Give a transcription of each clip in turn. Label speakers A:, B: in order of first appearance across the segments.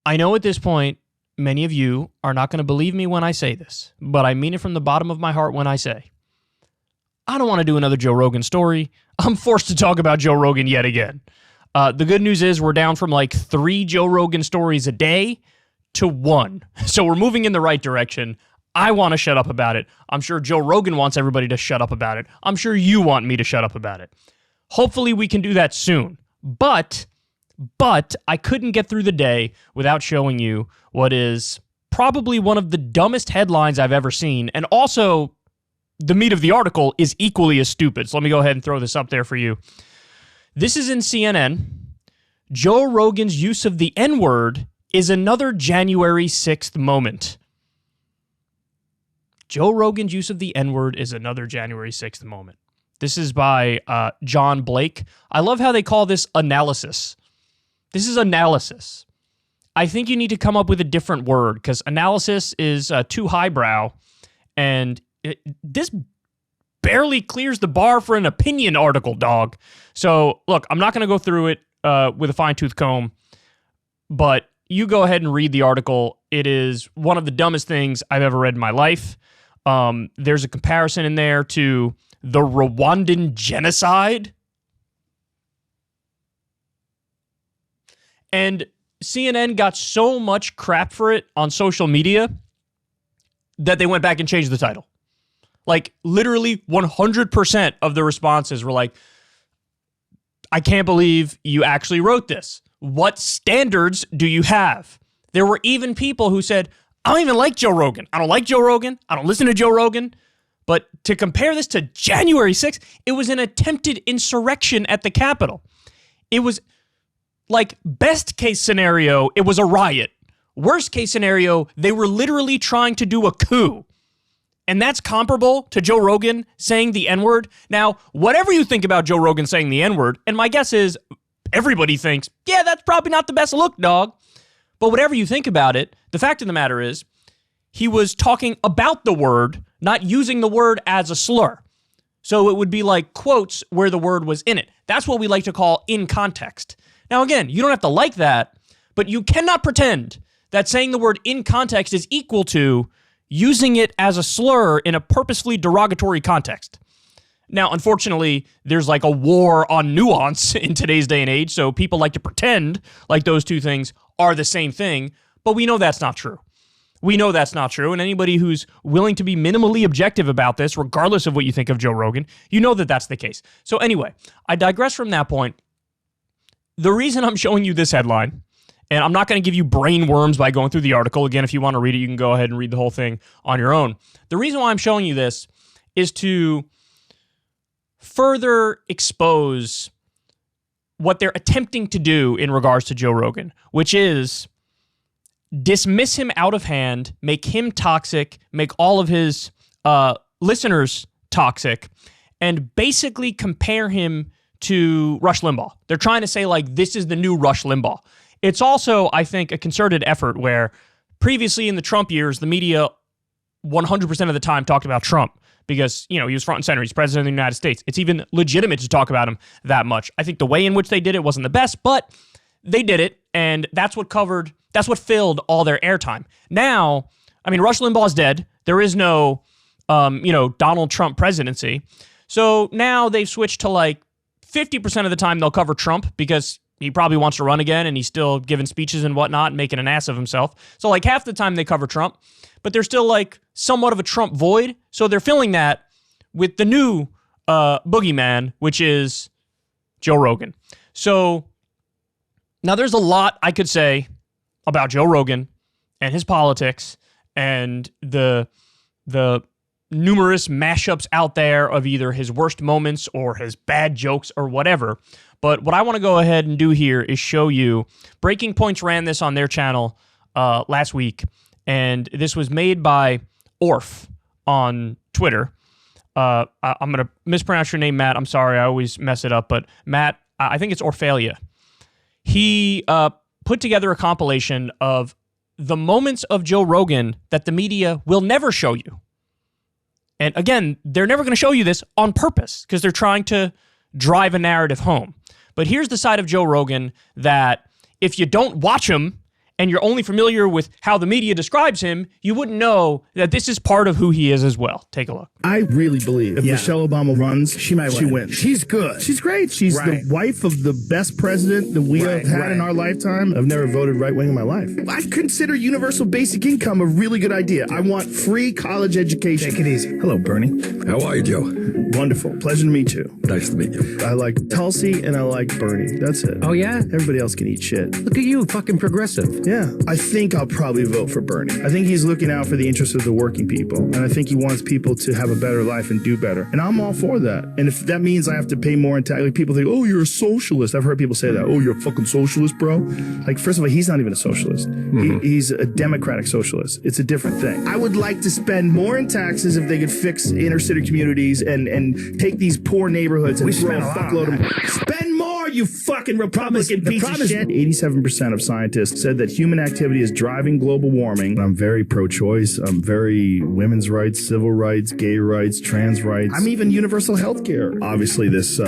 A: I know at this point, many of you are not going to believe me when I say this, but I mean it from the bottom of my heart when I say, I don't want to do another Joe Rogan story. I'm forced to talk about Joe Rogan yet again. The good news is we're down from like 3 Joe Rogan stories a day to 1. So we're moving in the right direction. I want to shut up about it. I'm sure Joe Rogan wants everybody to shut up about it. I'm sure you want me to shut up about it. Hopefully we can do that soon. But I couldn't get through the day without showing you what is probably one of the dumbest headlines I've ever seen. And also, the meat of the article is equally as stupid. So let me go ahead and throw this up there for you. This is in CNN. Joe Rogan's use of the N-word is another January 6th moment. Joe Rogan's use of the N-word is another January 6th moment. This is by John Blake. I love how they call this analysis. This is analysis. I think you need to come up with a different word because analysis is too highbrow, and this barely clears the bar for an opinion article, dog. So, look, I'm not going to go through it with a fine-tooth comb, but you go ahead and read the article. It is one of the dumbest things I've ever read in my life. There's a comparison in there to the Rwandan genocide. And CNN got so much crap for it on social media that they went back and changed the title. Like, literally 100% of the responses were like, I can't believe you actually wrote this. What standards do you have? There were even people who said, I don't even like Joe Rogan. I don't like Joe Rogan. I don't listen to Joe Rogan. But to compare this to January 6th, it was an attempted insurrection at the Capitol. It was like best case scenario, it was a riot. Worst case scenario, they were literally trying to do a coup. And that's comparable to Joe Rogan saying the N-word. Now, whatever you think about Joe Rogan saying the N-word, and my guess is everybody thinks, yeah, that's probably not the best look, dog. But whatever you think about it, the fact of the matter is, he was talking about the word, not using the word as a slur. So it would be like quotes where the word was in it. That's what we like to call in context. Now, again, you don't have to like that, but you cannot pretend that saying the word in context is equal to using it as a slur in a purposefully derogatory context. Now, unfortunately, there's like a war on nuance in today's day and age, so people like to pretend like those two things are the same thing, but we know that's not true. We know that's not true, and anybody who's willing to be minimally objective about this, regardless of what you think of Joe Rogan, you know that that's the case. So anyway, I digress from that point. The reason I'm showing you this headline, and I'm not going to give you brain worms by going through the article. Again, if you want to read it, you can go ahead and read the whole thing on your own. The reason why I'm showing you this is to further expose what they're attempting to do in regards to Joe Rogan, which is dismiss him out of hand, make him toxic, make all of his listeners toxic, and basically compare him to Rush Limbaugh. They're trying to say, like, this is the new Rush Limbaugh. It's also, I think, a concerted effort where previously in the Trump years, the media 100% of the time talked about Trump because, you know, he was front and center. He's president of the United States. It's even legitimate to talk about him that much. I think the way in which they did it wasn't the best, but they did it, and that's what filled all their airtime. Now, I mean, Rush Limbaugh is dead. There is no, Donald Trump presidency. So now they've switched to like 50% of the time they'll cover Trump because he probably wants to run again and he's still giving speeches and whatnot and making an ass of himself. So like half the time they cover Trump, but they're still like somewhat of a Trump void. So they're filling that with the new boogeyman, which is Joe Rogan. So now there's a lot I could say about Joe Rogan and his politics and the numerous mashups out there of either his worst moments or his bad jokes or whatever. But what I want to go ahead and do here is show you, Breaking Points ran this on their channel last week, and this was made by Orf on Twitter. I'm going to mispronounce your name, Matt. I'm sorry, I always mess it up, but Matt, I think it's Orphalia. He put together a compilation of the moments of Joe Rogan that the media will never show you. And again, they're never going to show you this on purpose because they're trying to drive a narrative home. But here's the side of Joe Rogan that if you don't watch him and you're only familiar with how the media describes him, you wouldn't know that this is part of who he is as well. Take a look.
B: I really believe if Michelle Obama runs, she wins.
C: She's good.
B: She's great. She's the wife of the best president that we have had in our lifetime. I've never voted right-wing in my life. I consider universal basic income a really good idea. I want free college education.
C: Take it easy.
B: Hello, Bernie.
D: How are you, Joe?
B: Wonderful. Pleasure to meet you.
D: Nice to meet you.
B: I like Tulsi and I like Bernie. That's it.
C: Oh, yeah?
B: Everybody else can eat shit.
C: Look at you, fucking progressive.
B: Yeah. I think I'll probably vote for Bernie. I think he's looking out for the interests of the working people. And I think he wants people to have a better life and do better. And I'm all for that. And if that means I have to pay more in tax, like people think, oh, you're a socialist. I've heard people say that. Oh, you're a fucking socialist, bro. Like, first of all, he's not even a socialist. He's a democratic socialist. It's a different thing. I would like to spend more in taxes if they could fix inner city communities and take these poor neighborhoods and throw a fuckload of them. Spend more, you fucking Republican piece of shit. 87% of scientists said that human activity is driving global warming. I'm very pro-choice. I'm very women's rights, civil rights, gay rights, trans rights. I'm even universal health care. Obviously, this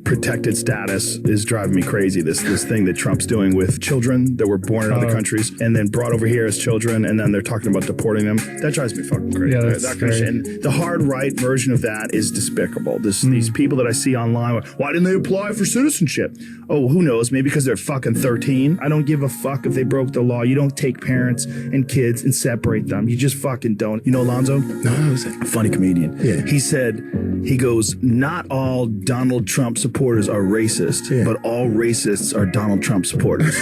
B: protected status is driving me crazy. This thing that Trump's doing with children that were born in other countries and then brought over here as children, and then they're talking about deporting them. That drives me fucking crazy.
C: Yeah, that's
B: that kind of shit. And the hard right version of that is despicable. These people that I see online, why didn't they apply for citizenship? Oh, who knows? Maybe because they're fucking 13. I don't give a fuck if they broke the law. You don't take parents and kids and separate them. You just fucking don't. You know Alonzo?
D: No, who's that?
B: A funny comedian.
D: Yeah.
B: He goes, not all Donald Trump supporters are racist, but all racists are Donald Trump supporters.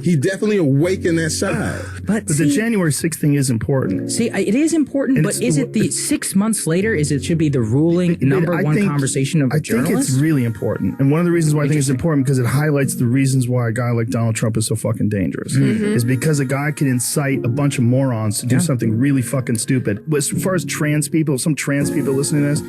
D: He definitely awakened that side.
B: But the January 6th thing is important.
C: See, it is important, but is it the 6 months later? It should be the ruling number one conversation of journalists?
B: I think it's really important. And one of the reasons why I think it's important because it highlights the reasons why a guy like Donald Trump is so fucking dangerous. Is because a guy can incite a bunch of morons to do something really fucking stupid. But as far as trans people, some trans people listening to this,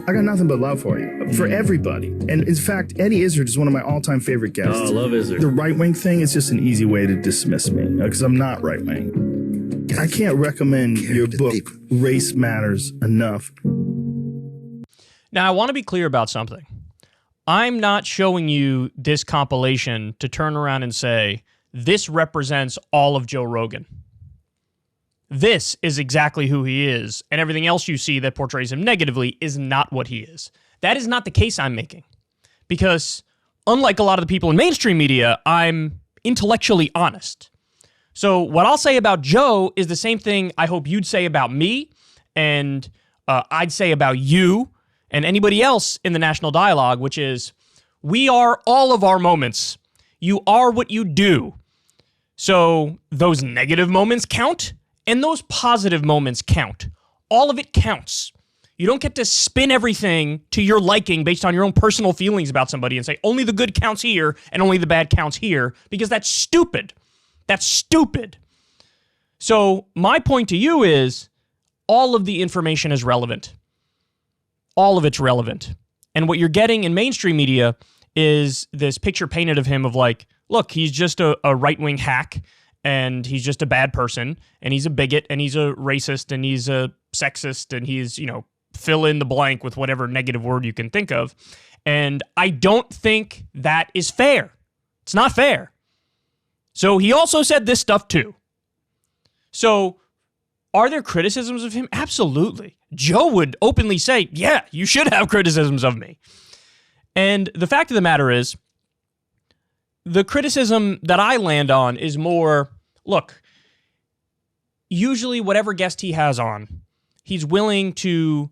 B: I got nothing but love for you. For everybody. And in fact, Eddie Izzard is one of my all-time favorite guests.
E: Oh, I love Izzard.
B: The right-wing thing is just an easy way to dismiss me because I'm not right-wing. I can't recommend your book, Race Matters, enough.
A: Now, I want to be clear about something. I'm not showing you this compilation to turn around and say, this represents all of Joe Rogan. This is exactly who he is, and everything else you see that portrays him negatively is not what he is. That is not the case I'm making. Because, unlike a lot of the people in mainstream media, I'm intellectually honest. So what I'll say about Joe is the same thing I hope you'd say about me, and I'd say about you, and anybody else in the national dialogue, which is, we are all of our moments. You are what you do. So those negative moments count, and those positive moments count. All of it counts. You don't get to spin everything to your liking based on your own personal feelings about somebody and say, only the good counts here and only the bad counts here, because that's stupid. That's stupid. So my point to you is, all of the information is relevant. All of it's relevant. And what you're getting in mainstream media is this picture painted of him of like, look, he's just a right-wing hack, and he's just a bad person, and he's a bigot, and he's a racist, and he's a sexist, and he's, fill in the blank with whatever negative word you can think of. And I don't think that is fair. It's not fair. So he also said this stuff too. So are there criticisms of him? Absolutely. Joe would openly say, yeah, you should have criticisms of me. And the fact of the matter is, the criticism that I land on is more, look, usually whatever guest he has on, he's willing to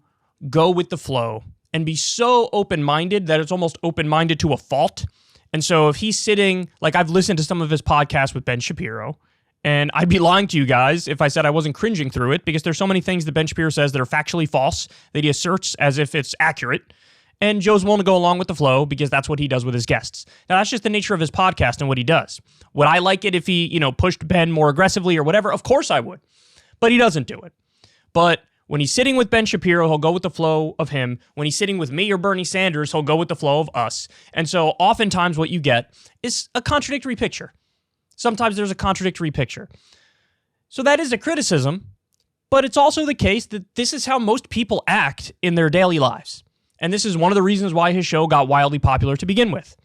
A: go with the flow and be so open-minded that it's almost open-minded to a fault. And so if he's sitting, like I've listened to some of his podcasts with Ben Shapiro, and I'd be lying to you guys if I said I wasn't cringing through it, because there's so many things that Ben Shapiro says that are factually false that he asserts as if it's accurate. And Joe's willing to go along with the flow because that's what he does with his guests. Now, that's just the nature of his podcast and what he does. Would I like it if he, pushed Ben more aggressively or whatever? Of course I would. But he doesn't do it. But when he's sitting with Ben Shapiro, he'll go with the flow of him. When he's sitting with me or Bernie Sanders, he'll go with the flow of us. And so oftentimes what you get is a contradictory picture. Sometimes there's a contradictory picture. So that is a criticism, but it's also the case that this is how most people act in their daily lives. And this is one of the reasons why his show got wildly popular to begin with.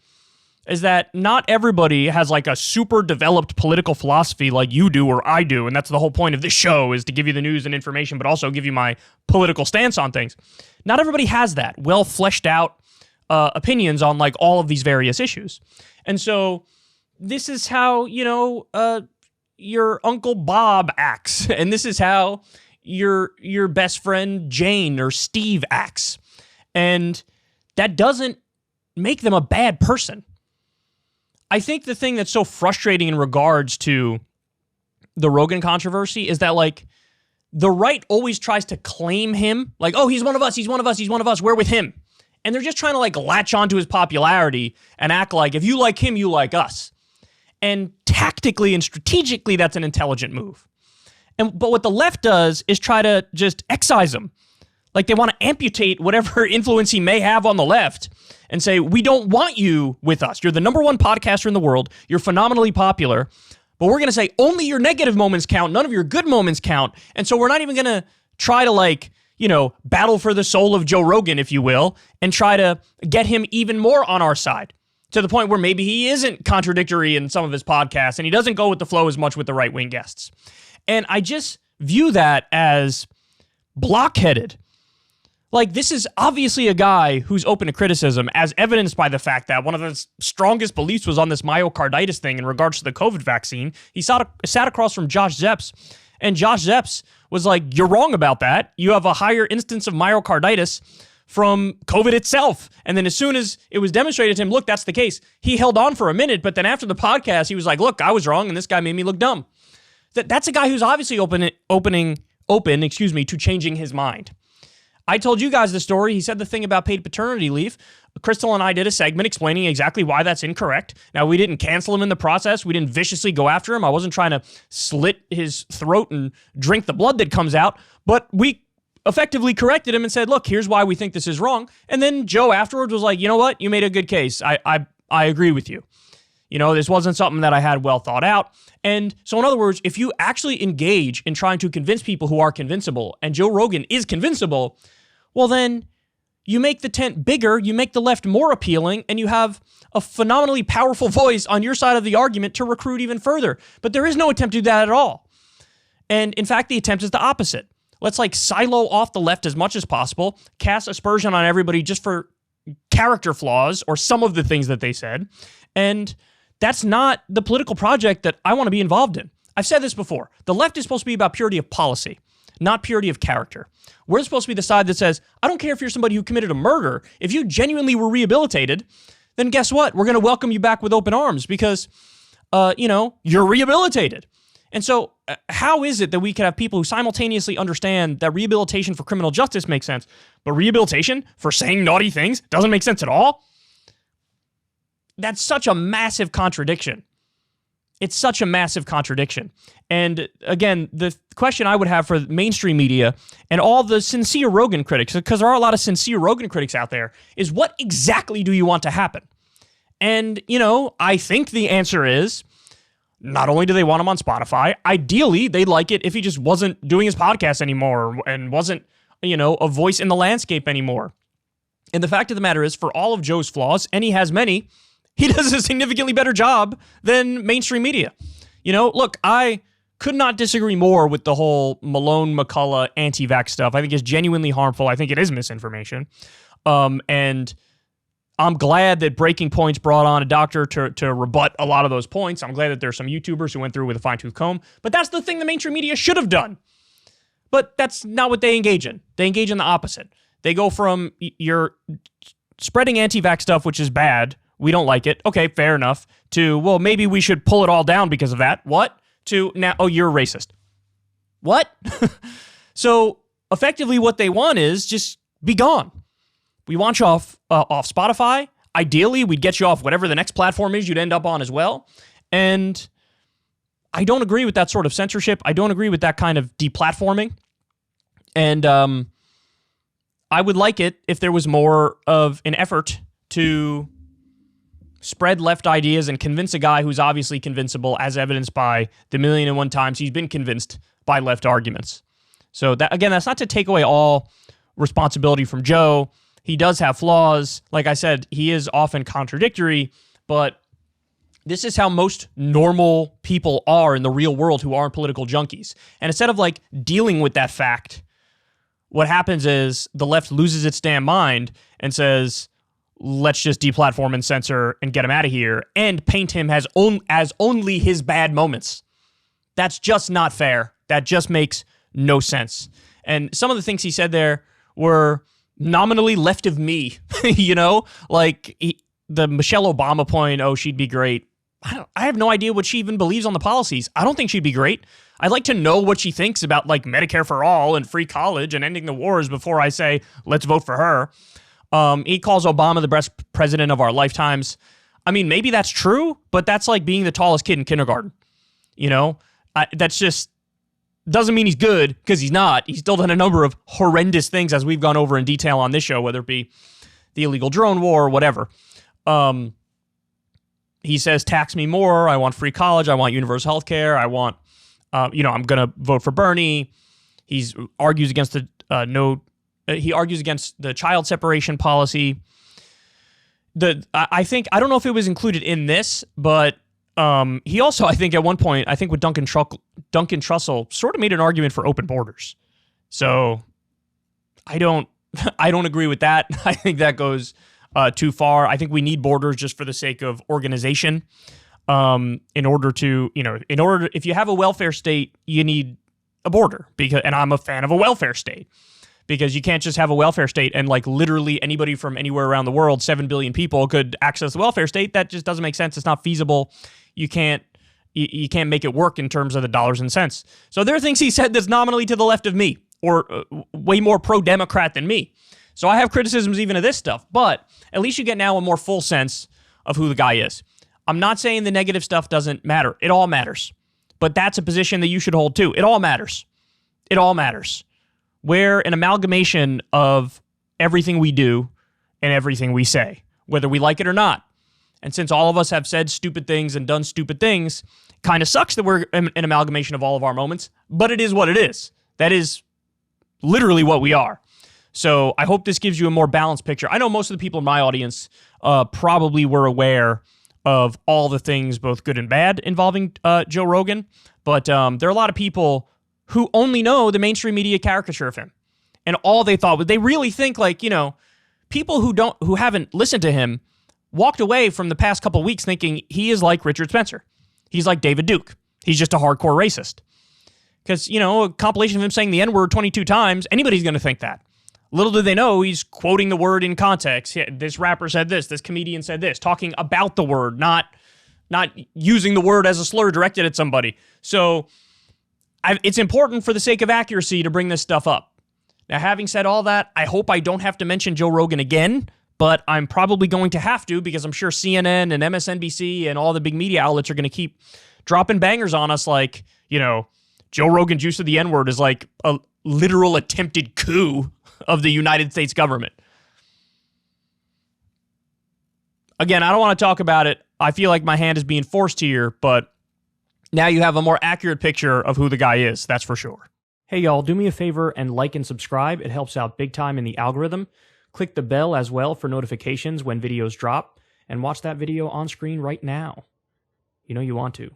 A: is that not everybody has like a super developed political philosophy like you do or I do, and that's the whole point of this show, is to give you the news and information, but also give you my political stance on things. Not everybody has that well fleshed out opinions on like all of these various issues. And so this is how, your Uncle Bob acts, and this is how your best friend Jane or Steve acts. And that doesn't make them a bad person. I think the thing that's so frustrating in regards to the Rogan controversy is that, like, the right always tries to claim him, like, oh, he's one of us, we're with him. And they're just trying to, like, latch onto his popularity and act like if you like him, you like us. And tactically and strategically, that's an intelligent move. But what the left does is try to just excise him. Like, they want to amputate whatever influence he may have on the left and say, we don't want you with us. You're the number one podcaster in the world. You're phenomenally popular. But we're going to say only your negative moments count. None of your good moments count. And so we're not even going to try to, like, battle for the soul of Joe Rogan, if you will, and try to get him even more on our side, to the point where maybe he isn't contradictory in some of his podcasts and he doesn't go with the flow as much with the right-wing guests. And I just view that as blockheaded. Like, this is obviously a guy who's open to criticism, as evidenced by the fact that one of his strongest beliefs was on this myocarditis thing in regards to the COVID vaccine. He sat across from Josh Zepps, and Josh Zepps was like, you're wrong about that. You have a higher instance of myocarditis from COVID itself. And then as soon as it was demonstrated to him, look, that's the case, he held on for a minute, but then after the podcast, he was like, look, I was wrong, and this guy made me look dumb. That's a guy who's obviously open to changing his mind. I told you guys the story. He said the thing about paid paternity leave. Crystal and I did a segment explaining exactly why that's incorrect. Now, we didn't cancel him in the process. We didn't viciously go after him. I wasn't trying to slit his throat and drink the blood that comes out, but we effectively corrected him and said, look, here's why we think this is wrong. And then Joe afterwards was like, you know what? You made a good case. I agree with you. This wasn't something that I had well thought out. And so, in other words, if you actually engage in trying to convince people who are convincible, and Joe Rogan is convincible, well, then you make the tent bigger, you make the left more appealing, and you have a phenomenally powerful voice on your side of the argument to recruit even further. But there is no attempt to do that at all. And in fact, the attempt is the opposite. Let's silo off the left as much as possible, cast aspersion on everybody just for character flaws or some of the things that they said. And that's not the political project that I want to be involved in. I've said this before. The left is supposed to be about purity of policy, not purity of character. We're supposed to be the side that says, I don't care if you're somebody who committed a murder. If you genuinely were rehabilitated, then guess what? We're going to welcome you back with open arms because, you're rehabilitated. And so how is it that we can have people who simultaneously understand that rehabilitation for criminal justice makes sense, but rehabilitation for saying naughty things doesn't make sense at all? That's such a massive contradiction. It's such a massive contradiction. And again, the question I would have for mainstream media and all the sincere Rogan critics, because there are a lot of sincere Rogan critics out there, is what exactly do you want to happen? And, I think the answer is, not only do they want him on Spotify, ideally, they'd like it if he just wasn't doing his podcast anymore and wasn't, a voice in the landscape anymore. And the fact of the matter is, for all of Joe's flaws, and he has many, he does a significantly better job than mainstream media. Look, I could not disagree more with the whole Malone-McCullough anti-vax stuff. I think it's genuinely harmful. I think it is misinformation. And I'm glad that Breaking Point's brought on a doctor to rebut a lot of those points. I'm glad that there's some YouTubers who went through with a fine-tooth comb. But that's the thing the mainstream media should have done. But that's not what they engage in. They engage in the opposite. They go from you're spreading anti-vax stuff, which is bad, we don't like it, okay, fair enough, to, well, maybe we should pull it all down because of that. What? To, now, oh, you're a racist. What? So, effectively, what they want is just be gone. We want you off Spotify. Ideally, we'd get you off whatever the next platform is you'd end up on as well. And I don't agree with that sort of censorship. I don't agree with that kind of deplatforming. And I would like it if there was more of an effort to spread left ideas and convince a guy who's obviously convincible, as evidenced by the 1,000,001 times he's been convinced by left arguments. So that, again, that's not to take away all responsibility from Joe. He does have flaws. Like I said, he is often contradictory, but this is how most normal people are in the real world who aren't political junkies. And instead of like dealing with that fact, what happens is the left loses its damn mind and says, let's just deplatform and censor and get him out of here and paint him as only his bad moments. That's just not fair. That just makes no sense. And some of the things he said there were nominally left of me, you know, like the Michelle Obama point, oh, she'd be great. I have no idea what she even believes on the policies. I don't think she'd be great. I'd like to know what she thinks about like Medicare for all and free college and ending the wars before I say, let's vote for her. He calls Obama the best president of our lifetimes. I mean, maybe that's true, but that's like being the tallest kid in kindergarten. You know, that's just doesn't mean he's good, because he's not. He's still done a number of horrendous things, as we've gone over in detail on this show, whether it be the illegal drone war or whatever. He says, tax me more. I want free college. I want universal health care. I want, I'm going to vote for Bernie. He argues against the child separation policy. I don't know if it was included in this, but he also, I think at one point, I think with Duncan Trussell, sort of made an argument for open borders. So I don't agree with that. I think that goes too far. I think we need borders just for the sake of organization. In order to, if you have a welfare state, you need a border, and I'm a fan of a welfare state, because you can't just have a welfare state and like literally anybody from anywhere around the world, 7 billion people, could access the welfare state. That just doesn't make sense. It's not feasible. You can't make it work in terms of the dollars and cents. So there are things he said that's nominally to the left of me, or way more pro-Democrat than me. So I have criticisms even of this stuff, but at least you get now a more full sense of who the guy is. I'm not saying the negative stuff doesn't matter. It all matters. But that's a position that you should hold too. It all matters. It all matters. We're an amalgamation of everything we do and everything we say, whether we like it or not. And since all of us have said stupid things and done stupid things, it kind of sucks that we're an amalgamation of all of our moments, but it is what it is. That is literally what we are. So I hope this gives you a more balanced picture. I know most of the people in my audience probably were aware of all the things, both good and bad, involving Joe Rogan, but there are a lot of people who only know the mainstream media caricature of him, and all they thought was, they really think like, people who haven't listened to him walked away from the past couple of weeks thinking he is like Richard Spencer. He's like David Duke. He's just a hardcore racist. Because, a compilation of him saying the N-word 22 times, anybody's going to think that. Little do they know he's quoting the word in context. This rapper said this comedian said this, talking about the word, not using the word as a slur directed at somebody. So it's important for the sake of accuracy to bring this stuff up. Now, having said all that, I hope I don't have to mention Joe Rogan again, but I'm probably going to have to, because I'm sure CNN and MSNBC and all the big media outlets are going to keep dropping bangers on us like, Joe Rogan's use of the N-word is like a literal attempted coup of the United States government. Again, I don't want to talk about it. I feel like my hand is being forced here, but now you have a more accurate picture of who the guy is, that's for sure. Hey y'all, do me a favor and like and subscribe. It helps out big time in the algorithm. Click the bell as well for notifications when videos drop, and watch that video on screen right now. You know you want to.